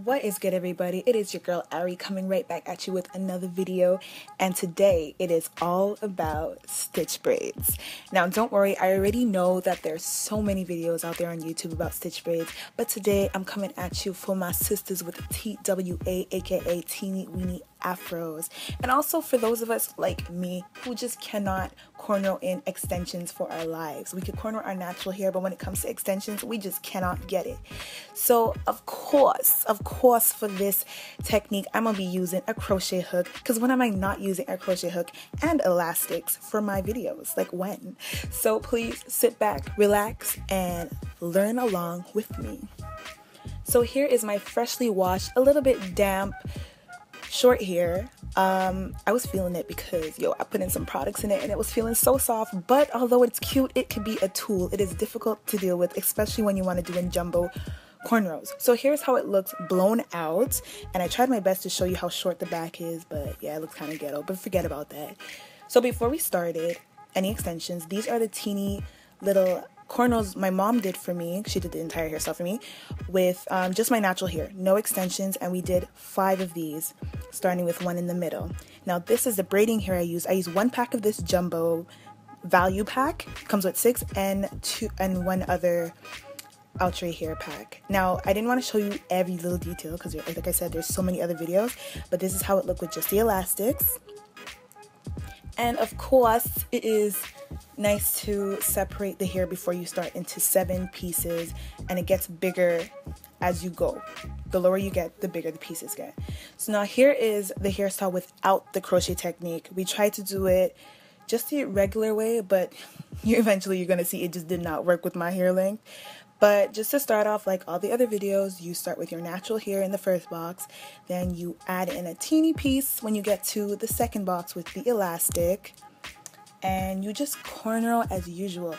What is good, everybody? It is your girl Ari coming right back at you with another video, and today it is all about stitch braids. Now don't worry, I already know that there's so many videos out there on YouTube about stitch braids, but today I'm coming at you for my sisters with TWA, aka teeny weeny afros, and also for those of us like me who just cannot cornrow in extensions for our lives. We could cornrow our natural hair, but when it comes to extensions, we just cannot get it. So of course for this technique, I'm gonna be using a crochet hook, because when am I not using a crochet hook and elastics for my videos? Like when? So please sit back, relax, and learn along with me. So here is my freshly washed, a little bit damp short hair. I was feeling it because I put in some products in it and it was feeling so soft, but although it's cute, it could be a tool. It is difficult to deal with, especially when you want to do in jumbo cornrows. So here's how it looks blown out, and I tried my best to show you how short the back is, but yeah, it looks kind of ghetto, but forget about that. So before we started any extensions, these are the teeny little cornrows my mom did for me. She did the entire hairstyle for me with just my natural hair, no extensions, and we did 5 of these, starting with 1 in the middle. Now this is the braiding hair I use. I use 1 pack of this jumbo value pack, comes with 6, and 1 other outre hair pack. Now I didn't want to show you every little detail because, like I said, there's so many other videos, but this is how it looked with just the elastics. And of course, it is nice to separate the hair before you start into 7 pieces, and it gets bigger as you go. The lower you get, the bigger the pieces get. So now here is the hairstyle without the crochet technique. We tried to do it just the regular way, but eventually you're going to see it just did not work with my hair length. But just to start off, like all the other videos, you start with your natural hair in the first box, then you add in a teeny piece when you get to the second box with the elastic, and you just cornrow as usual.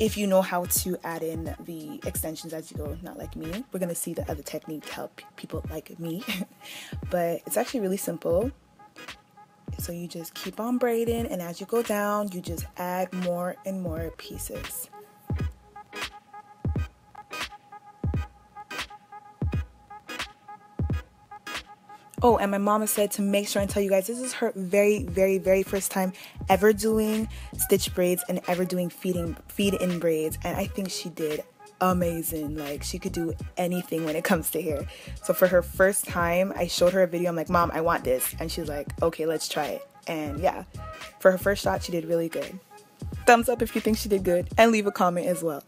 If you know how to add in the extensions as you go, not like me. We're going to see the other technique to help people like me, but it's actually really simple. So you just keep on braiding, and as you go down, you just add more and more pieces. Oh, and my mama said to make sure and tell you guys, this is her very first time ever doing stitch braids and ever doing feed-in braids, and I think she did amazing. Like, she could do anything when it comes to hair. So for her first time, I showed her a video. I'm like, Mom, I want this, and she's like, okay, let's try it. And yeah, for her first shot, she did really good. Thumbs up if you think she did good, and leave a comment as well.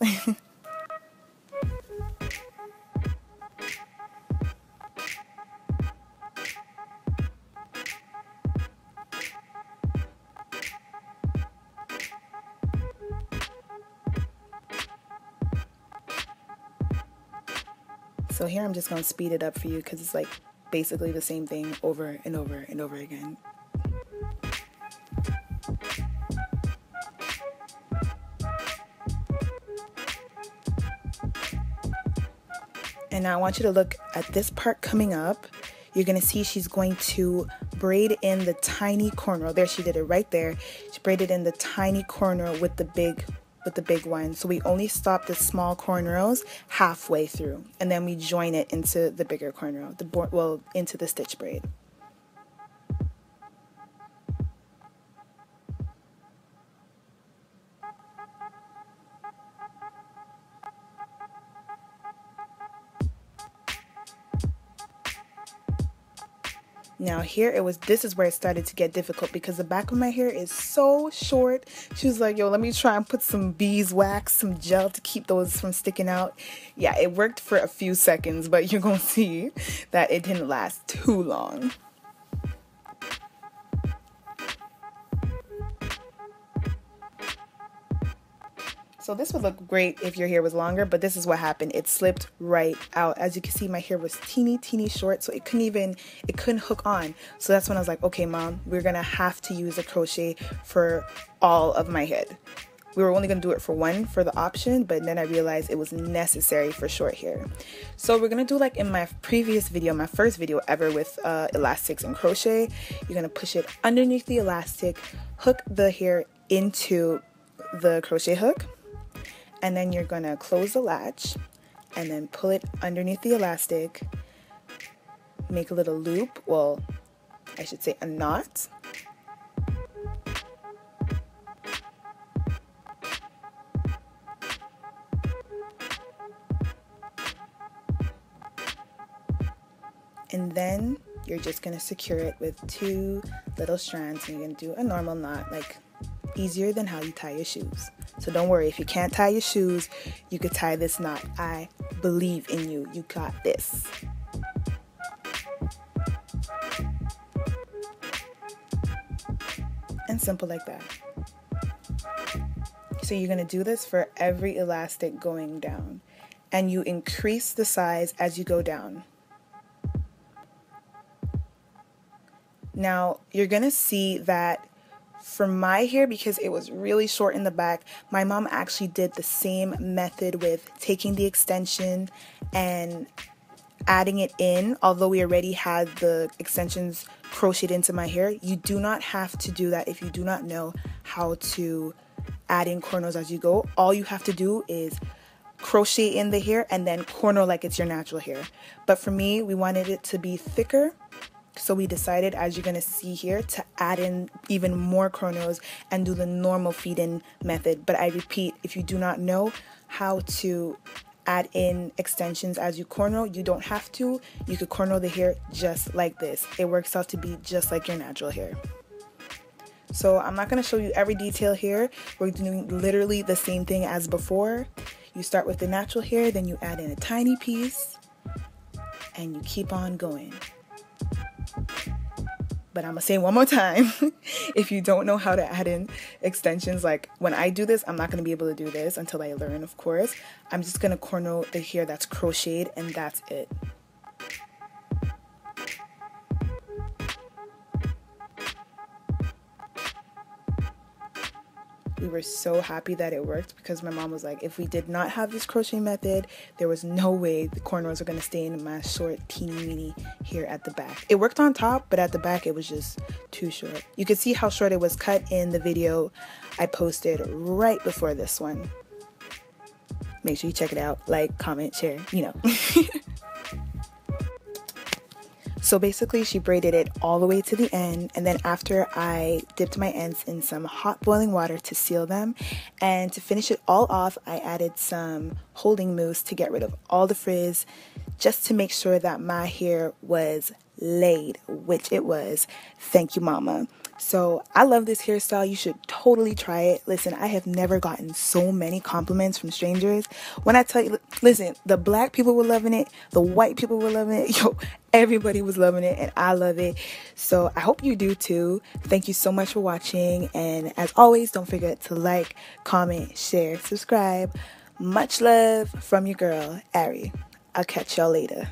So here I'm just going to speed it up for you because it's like basically the same thing over and over and over again. And now I want you to look at this part coming up. You're going to see she's going to braid in the tiny cornrow. There, she did it right there. She braided in the tiny cornrow with the big one. So we only stop the small cornrows halfway through, and then we join it into the bigger cornrow, into the stitch braid. Now here this is where it started to get difficult because the back of my hair is so short. She was like, yo, let me try and put some beeswax, some gel to keep those from sticking out. Yeah, it worked for a few seconds, but you're gonna see that it didn't last too long. So this would look great if your hair was longer, but this is what happened. It slipped right out. As you can see, my hair was teeny short, so it couldn't hook on. So that's when I was like, okay, Mom, we're gonna have to use a crochet for all of my head. We were only gonna do it for 1 for the option, but then I realized it was necessary for short hair. So we're gonna do like in my previous video, my first video ever with elastics and crochet. You're gonna push it underneath the elastic, hook the hair into the crochet hook, and then you're gonna close the latch and then pull it underneath the elastic, make a little loop, well, I should say a knot. And then you're just going to secure it with 2 little strands, and you're going to do a normal knot, like easier than how you tie your shoes. So don't worry, if you can't tie your shoes, you could tie this knot. I believe in you. You got this. And simple like that. So you're going to do this for every elastic going down, and you increase the size as you go down. Now you're going to see that for my hair, because it was really short in the back, my mom actually did the same method with taking the extension and adding it in. Although we already had the extensions crocheted into my hair, you do not have to do that if you do not know how to add in cornrows as you go. All you have to do is crochet in the hair and then cornrow like it's your natural hair. But for me, we wanted it to be thicker, so we decided, as you're going to see here, to add in even more cornrows and do the normal feed-in method. But I repeat, if you do not know how to add in extensions as you cornrow, you don't have to. You could cornrow the hair just like this. It works out to be just like your natural hair. So I'm not going to show you every detail here. We're doing literally the same thing as before. You start with the natural hair, then you add in a tiny piece, and you keep on going. But I'm gonna say one more time, if you don't know how to add in extensions, like when I do this, I'm not gonna be able to do this until I learn, of course. I'm just gonna cornrow the hair that's crocheted, and that's it. We were so happy that it worked, because my mom was like, if we did not have this crochet method, there was no way the cornrows were going to stay in my short teeny weeny hair at the back. It worked on top, but at the back it was just too short. You can see how short it was cut in the video I posted right before this one. Make sure you check it out, like, comment, share, you know. So basically she braided it all the way to the end, and then after I dipped my ends in some hot boiling water to seal them, and to finish it all off, I added some holding mousse to get rid of all the frizz, just to make sure that my hair was laid, which it was. Thank you, mama. So I love this hairstyle. You should totally try it. Listen, I have never gotten so many compliments from strangers. When I tell you, listen, the black people were loving it, the white people were loving it, yo, everybody was loving it, and I love it. So I hope you do too. Thank you so much for watching, and as always, don't forget to like, comment, share, subscribe. Much love from your girl, Ari. I'll catch y'all later.